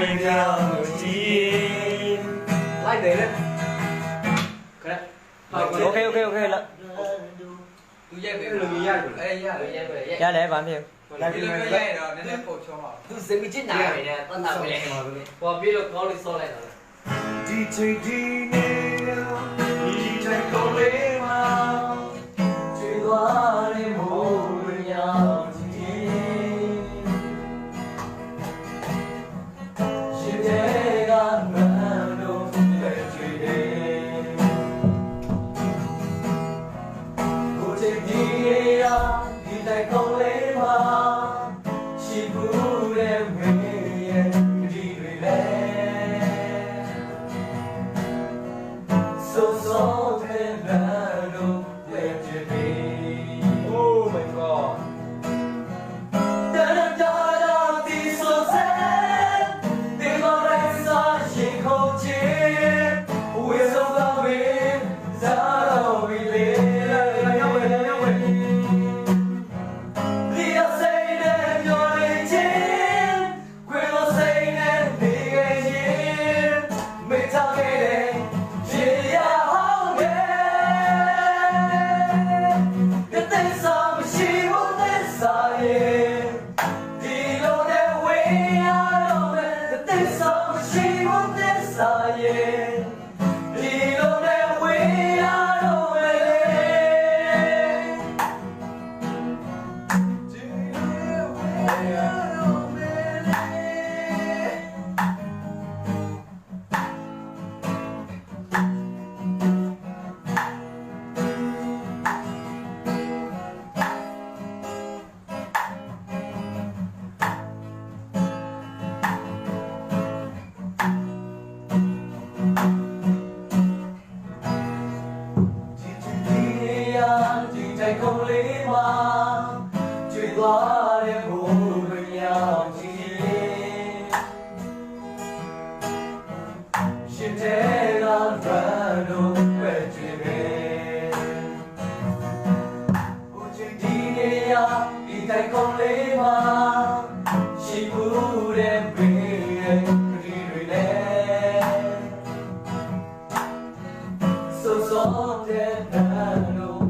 ဝင်ပြောင်းလို့ကြည်လိုက်တယ်လေခက်โอเคလားသူရိုက်ပဲလူရိုက်ပဲအေးရိုက်ပဲရတယ်ဗာမြေလိုက်ပြီရိုက်တော့နည်းနည်းပို့ချောမှာသူစမီချစ်နာရတယ်တန်းတာပဲဟောပြီးတော့ကောင်းလေးစောလိုက်တာဒီချိန်ဒီနေဒီချိန်ကိုလေးမှာကျွေးသွားတဲ့မိုးဝင်ရောက်ကုန်လေးမှာကျွေသွားတဲ့ဘိုးမရောက်ကြည့်ရှင်တဲ့ကရန်တို့ပဲကြည့်ပဲဘိုးချင်းဒီနေရာဒီတိုင်းကုန်လေးမှာရှိဘူးတဲ့ဘေးရဲ့ဒီတွေနဲ့ဆိုဆုံးတဲ့ရန်တို့